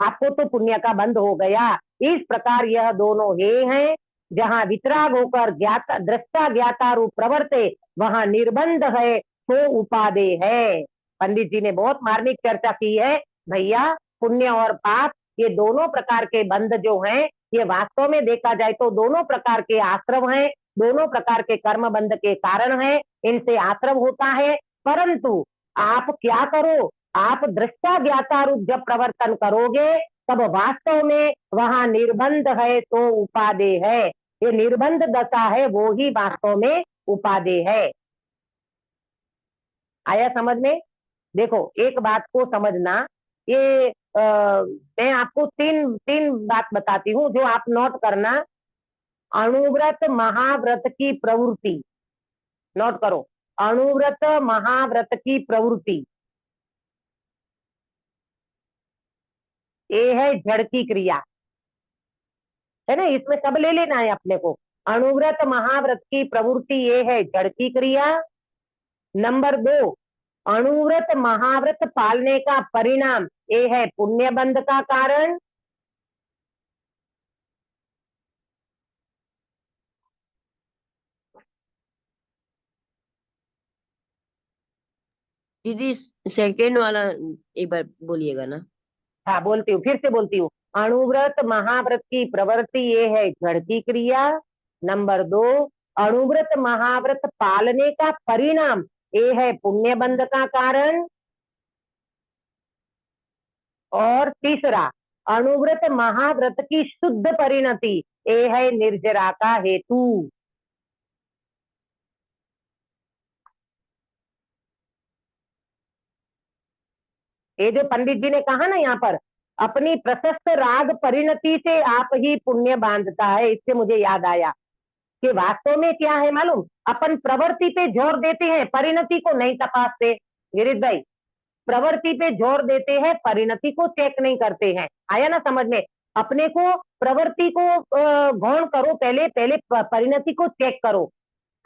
आपको तो पुण्य का बंध हो गया। इस प्रकार यह दोनों हे हैं, जहां वितराग होकर ज्ञाता दृष्टा ज्ञाता रूप प्रवर्ते, वहां निर्बंध है तो उपादे है। पंडित जी ने बहुत मार्मिक चर्चा की है भैया। पुण्य और पाप ये दोनों प्रकार के बंध जो हैं, ये वास्तव में देखा जाए तो दोनों प्रकार के आश्रव हैं, दोनों प्रकार के कर्म बंध के कारण हैं, इनसे आश्रव होता है। परंतु आप क्या करो, आप दृष्टा ज्ञाता रूप जब प्रवर्तन करोगे तब वास्तव में वहां निर्बंध है तो उपादे है। ये निर्बंध दशा है, वो ही वास्तव में उपादे है। आया समझ में? देखो एक बात को समझना, ये मैं आपको तीन बात बताती हूँ जो आप नोट करना। अणुव्रत महाव्रत की प्रवृत्ति, नोट करो, अणुव्रत महाव्रत की प्रवृत्ति, ये है जड़ की क्रिया, है ना? इसमें सब ले लेना है अपने को। अणुव्रत महाव्रत की प्रवृत्ति ये है जड़ की क्रिया। नंबर 2, अणुव्रत महाव्रत पालने का परिणाम ये है पुण्य बंध का कारण। दीदी सेकंड वाला एक बार बोलिएगा ना। हाँ बोलती हूँ, फिर से बोलती हूँ। अणुव्रत महाव्रत की प्रवृत्ति ये है जड़ की क्रिया। नंबर 2, अणुव्रत महाव्रत पालने का परिणाम ये है पुण्य बंध का कारण। और तीसरा, अणुव्रत महाव्रत की शुद्ध परिणति ये है निर्जरा का हेतु। ये जो पंडित जी ने कहा ना यहाँ पर, अपनी प्रशस्त राग परिणति से आप ही पुण्य बांधता है, इससे मुझे याद आया कि वास्तव में क्या है मालूम, अपन प्रवृत्ति पे जोर देते हैं, परिणति को नहीं तपासते। गिरीश भाई, प्रवृत्ति पे जोर देते हैं, परिणति को चेक नहीं करते हैं। आया ना समझ में? अपने को प्रवृत्ति को गौण करो, पहले पहले परिणति को चेक करो।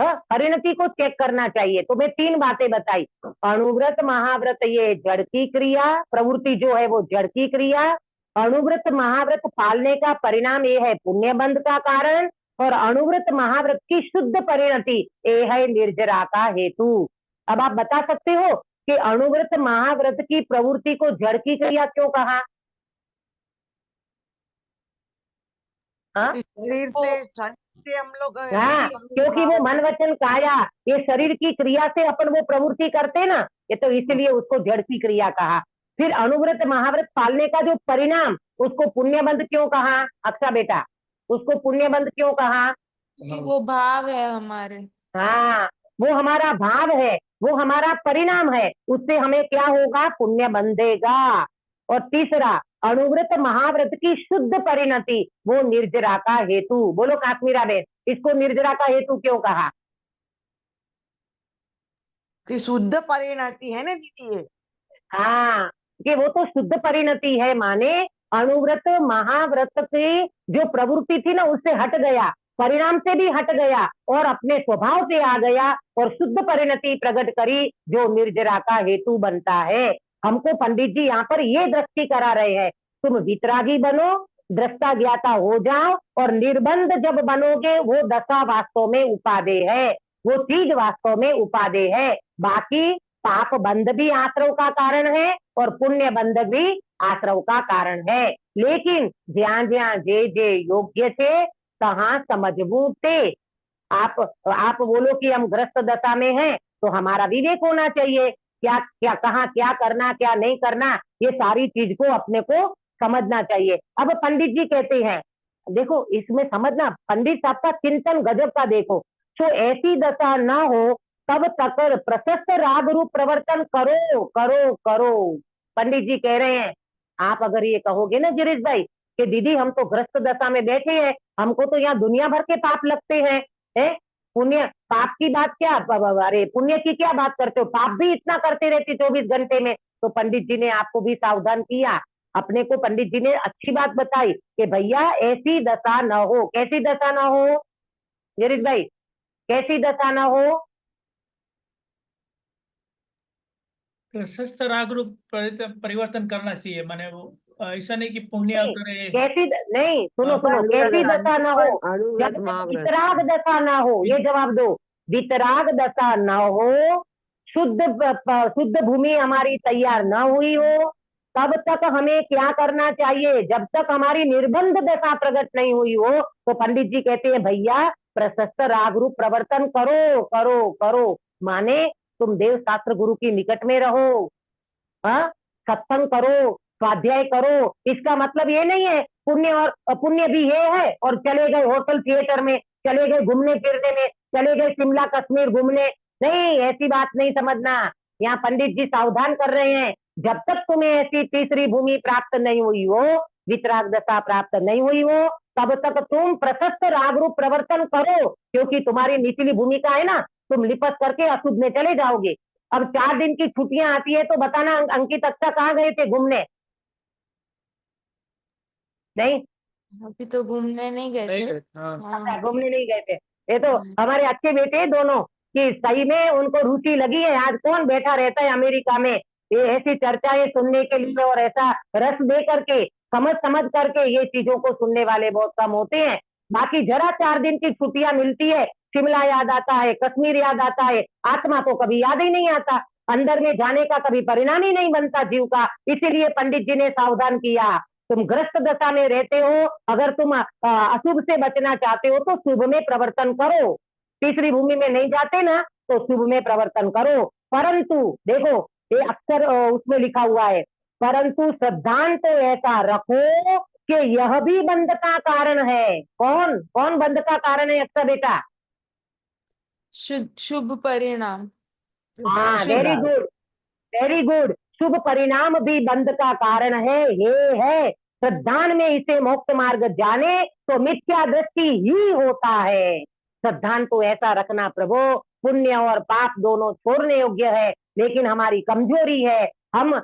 हाँ, परिणति को चेक करना चाहिए। तो मैं 3 बातें बताई। अणुव्रत महाव्रत ये जड़ की क्रिया, प्रवृत्ति जो है वो जड़ की क्रिया। अणुव्रत महाव्रत पालने का परिणाम ये है पुण्य बंध का कारण, और अणुव्रत महाव्रत की शुद्ध परिणति ये है निर्जरा का हेतु। अब आप बता सकते हो कि अणुव्रत महाव्रत की प्रवृत्ति को जड़ की क्रिया क्यों कहा? हाँ, शरीर से हम लोग हाँ, दीदी, क्योंकि वो मन वचन काया ये शरीर की क्रिया से अपन वो प्रवृत्ति करते ना, ये तो इसलिए उसको जड़ की क्रिया कहा। फिर अणुव्रत महाव्रत पालने का जो परिणाम, उसको पुण्य बंध क्यों कहा? अक्षा बेटा, उसको पुण्य बंध क्यों कहा? कि वो भाव है हमारे। हाँ, वो हमारा भाव है, वो हमारा परिणाम है, उससे हमें क्या होगा? पुण्य बंधेगा। और तीसरा, अणुव्रत महाव्रत की शुद्ध परिणति वो निर्जरा का हेतु। बोलो काश्मीरा बेन, इसको निर्जरा का हेतु क्यों कहा? कि शुद्ध परिणति है ना दीदी ये। हाँ, कि वो तो शुद्ध परिणति है, माने अणुव्रत महाव्रत की जो प्रवृत्ति थी ना उससे हट गया, परिणाम से भी हट गया और अपने स्वभाव से आ गया और शुद्ध परिणति प्रकट करी जो निर्जरा का हेतु बनता है। हमको पंडित जी यहाँ पर ये दृष्टि करा रहे हैं, तुम वितरागी बनो दृष्टा ज्ञाता हो जाओ और निर्बंध जब बनोगे, वो दशा वास्तव में उपादेय है, वो चीज वास्तव में उपादेय है। बाकी पाप बंध भी आश्रव का कारण है और पुण्य बंध भी आश्रव का कारण है। लेकिन ज्યાં જ્યાં જે જે योग्य છે तहाँ समझबू ते। आप बोलो कि हम ग्रस्त दशा में हैं, तो हमारा विवेक होना चाहिए, क्या क्या कहाँ क्या करना क्या नहीं करना, ये सारी चीज को अपने को समझना चाहिए। अब पंडित जी कहते हैं, देखो इसमें समझना, पंडित साहब का चिंतन गजब का देखो, तो ऐसी दशा न हो तब तक प्रशस्त राग रूप प्रवर्तन करो करो करो। पंडित जी कह रहे हैं, आप अगर ये कहोगे ना गिरीश भाई कि दीदी हम तो ग्रस्त दशा में बैठे हैं, हमको तो यहाँ दुनिया भर के पाप लगते हैं, पुण्य पाप की बात क्या, अरे पुण्य की क्या बात करते हो, पाप भी इतना करते रहते 24 घंटे में। तो पंडित जी ने आपको भी सावधान किया, अपने को पंडित जी ने अच्छी बात बताई कि भैया ऐसी दशा न हो। कैसी दशा न हो गिरीश भाई, कैसी दशा न हो? प्रशस्त राग रूप परिवर्तन करना चाहिए, माने वो ऐसा नहीं कि पुण्य नहीं, करे। कैसी नहीं, सुनो सुनो, कैसी दशा न हो? जब तक वितराग दशा ना हो, ये जवाब दो, वितराग दशा न हो, शुद्ध भूमि हमारी तैयार न हुई हो, तब तक हमें क्या करना चाहिए? जब तक हमारी निर्बंध दशा प्रकट नहीं हुई हो, तो पंडित जी कहते हैं भैया प्रशस्त राग रूप प्रवर्तन करो करो करो। माने तुम देव शास्त्र गुरु की निकट में रहो, हाँ, सत्संग करो, स्वाध्याय करो। इसका मतलब ये नहीं है पुण्य और पुण्य भी ये है और चले गए होटल थिएटर में, चले गए घूमने फिरने में, चले गए शिमला कश्मीर घूमने, नहीं, ऐसी बात नहीं समझना। यहाँ पंडित जी सावधान कर रहे हैं, जब तक तुम्हें ऐसी तीसरी भूमि प्राप्त नहीं हुई हो, वितराग दशा प्राप्त नहीं हुई हो, तब तक तुम प्रशस्त राग रूप प्रवर्तन करो, क्योंकि तुम्हारी निचली भूमिका है ना, तुम लिपट करके अशुद्ध में चले जाओगे। अब 4 दिन की छुट्टियां आती है तो बताना अंकित अच्छा कहाँ गए थे घूमने? नहीं, अभी तो घूमने नहीं गए थे। हाँ हाँ। घूमने नहीं गए थे। ये तो हमारे अच्छे बेटे दोनों कि सही में उनको रुचि लगी है। आज कौन बैठा रहता है अमेरिका में ये ऐसी चर्चाएं सुनने के लिए और ऐसा रस दे करके समझ करके ये चीजों को सुनने वाले बहुत कम होते हैं। बाकी जरा 4 दिन की छुट्टियां मिलती है, शिमला याद आता है, कश्मीर याद आता है, आत्मा को कभी याद ही नहीं आता, अंदर में जाने का कभी परिणाम ही नहीं बनता जीव का। इसीलिए पंडित जी ने सावधान किया, तुम ग्रस्त दशा में रहते हो, अगर तुम अशुभ से बचना चाहते हो तो शुभ में प्रवर्तन करो। तीसरी भूमि में नहीं जाते ना तो शुभ में प्रवर्तन करो। परंतु देखो ये अक्सर उसमें लिखा हुआ है, परंतु सिद्धांत ऐसा रखो कि यह भी बंध का कारण है। कौन कौन बंध का कारण है अक्सर बेटा? शुभ परिणाम। हाँ, शुभ वेरी गुड वेरी गुड। शुभ परिणाम भी बंध का कारण है। ये है श्रद्धान में इसे मोक्ष मार्ग जाने तो मिथ्या दृष्टि ही होता है। श्रद्धान तो ऐसा रखना प्रभु, पुण्य और पाप दोनों छोड़ने योग्य है, लेकिन हमारी कमजोरी है, हम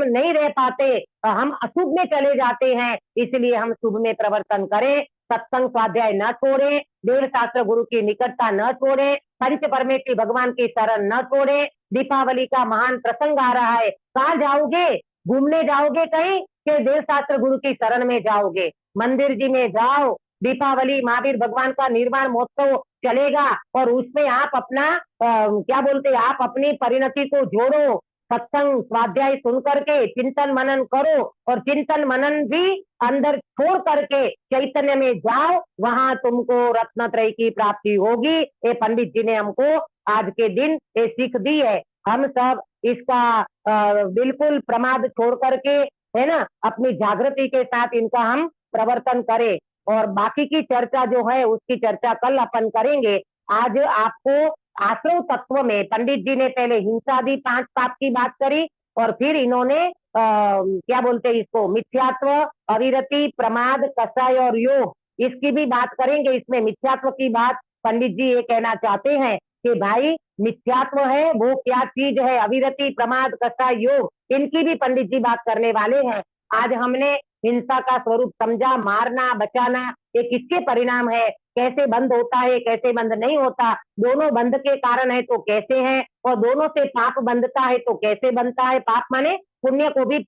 नहीं रह पाते, हम अशुभ में चले जाते हैं। इसलिए हम शुभ में प्रवर्तन करें, सत्संग स्वाध्याय न छोड़ें, देव शास्त्र गुरु की निकटता न छोड़ें, पंच परमेश्वरी भगवान की शरण न छोड़ें। दीपावली का महान प्रसंग आ रहा है, कहाँ जाओगे? घूमने जाओगे कहीं कि देव शास्त्र गुरु की शरण में जाओगे? मंदिर जी में जाओ। दीपावली महावीर भगवान का निर्वाण महोत्सव चलेगा और उसमें आप अपना क्या बोलते हैं, आप अपनी परिणति को जोड़ो, सत्संग स्वाध्याय सुन करके चिंतन मनन करो और चिंतन मनन भी अंदर छोड़ करके चैतन्य में जाओ, वहां तुमको रत्नत्रय की प्राप्ति होगी। ये पंडित जी ने हमको आज के दिन ये सीख दी है। हम सब इसका बिल्कुल प्रमाद छोड़ करके, है ना, अपनी जागृति के साथ इनका हम प्रवर्तन करें। और बाकी की चर्चा जो है उसकी चर्चा कल अपन करेंगे। आज आपको आश्रव तत्व में पंडित जी ने पहले हिंसादि 5 पाप की बात करी और फिर इन्होंने क्या बोलते हैं इसको, मिथ्यात्व, अविरति, प्रमाद, कषाय और योग, इसकी भी बात करेंगे। इसमें मिथ्यात्व की बात पंडित जी ये कहना चाहते हैं कि भाई मिथ्यात्व है वो क्या चीज है, अविरति, प्रमाद, कषाय, योग, इनकी भी पंडित जी बात करने वाले हैं। आज हमने हिंसा का स्वरूप समझा, मारना बचाना ये किसके परिणाम है, कैसे बंद होता है, कैसे बंद नहीं होता, दोनों बंद के कारण है तो कैसे है, और दोनों से पाप बंधता है तो कैसे बनता है। पाप माने पुण्य को भी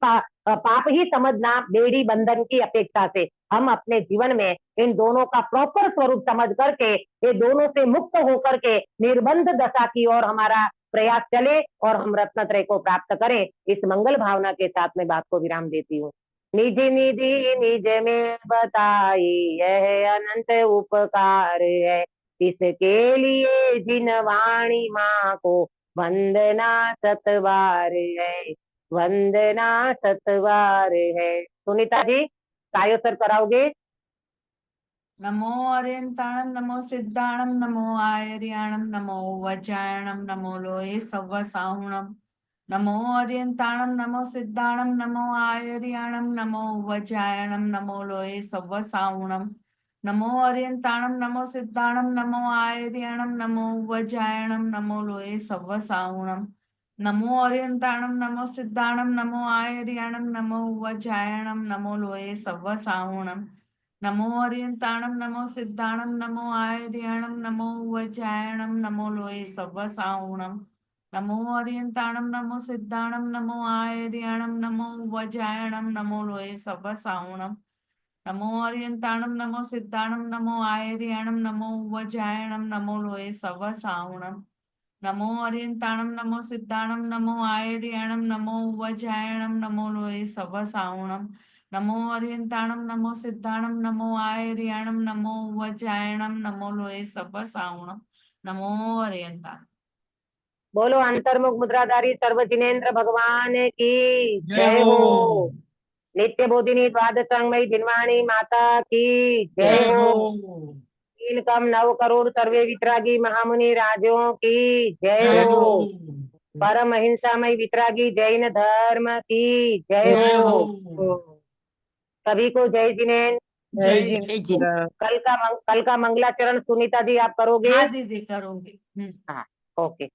पाप ही समझना बेड़ी बंधन की अपेक्षा से। हम अपने जीवन में इन दोनों का प्रॉपर स्वरूप समझ करके, ये दोनों से मुक्त होकर के निर्बंध दशा की ओर हमारा प्रयास चले और हम रत्नत्रय को प्राप्त करें। इस मंगल भावना के साथ में बात को विराम देती हूँ। निज निधि निज में बताई यह अनंत उपकार है, इसके लिए जिन वाणी माँ को वंदना सतवार है, वंदना सतवार है। सुनीता जी कायोत्तर कराओगे? नमो अर्यंताणम नमो सिद्धाणम नमो आयर्याणम नमो वज्रायणम नमो लोये सव्व साहुणम। नमो अर्यंताणम नमो सिद्धाणम नमो आयर्याणम नमो वज्रायणम नमो लोये सव्व साहुणम। नमो अर्यंताणम नमो सिद्धाणम नमो आयर्याणम नमो वज्रायणम नमो लोये सव्व साहुणम। नमो अर्यंताणम नमो सिद्धाणम नमो आयर्याणम नमो वज्रायणम नमो लोये सव्व साहुणम। नमो अर्यंताणम नमो सिद्धाणम नमो आयर्याणम नमो वज्रायणम नमो लोये सव्व साहुणम। नमो अर्यंताणम नमो सिद्धाणम नमो आयर्याणम नमो वज्रायणम नमो लोये सव्व साहुणम। नमो अर्यंताणम नमो सिद्धाणम नमो आयर्याणम नमो वज्रायणम नमो लोये सव्व साहुणम। नमो अर्यंताणम नमो सिद्धाणम नमो आयर्याणम नमो वज्रायणम नमो लोये सव्व साहुणम। नमो अर्यंताणम नमो सिद्धाणम नमो आयर्याणम नमो वज्रायणम नमो लोये सव्व साहुणम। नमो अर्यंताणम। बोलो अंतर्मुख मुद्राधारी सर्व जिनेन्द्र भगवान की जय जय हो। हो। नित्य बोधिनी द्वादशांगमयी जिनवाणी माता की जय जय हो। हो। तीन कम 9 करोड़ सर्वे वितरागी महामुनि राजों की जय जय हो। हो। परम अहिंसामय वितरागी जैन धर्म की जय जय हो। हो। सभी को जय जिनेन्द्र। जय जय जिनेन्द्र। जिनेन्द्र। कल का मंगलाचरण सुनीता जी आप करोगे? हाँ दीदी करूंगी। हाँ, ओके।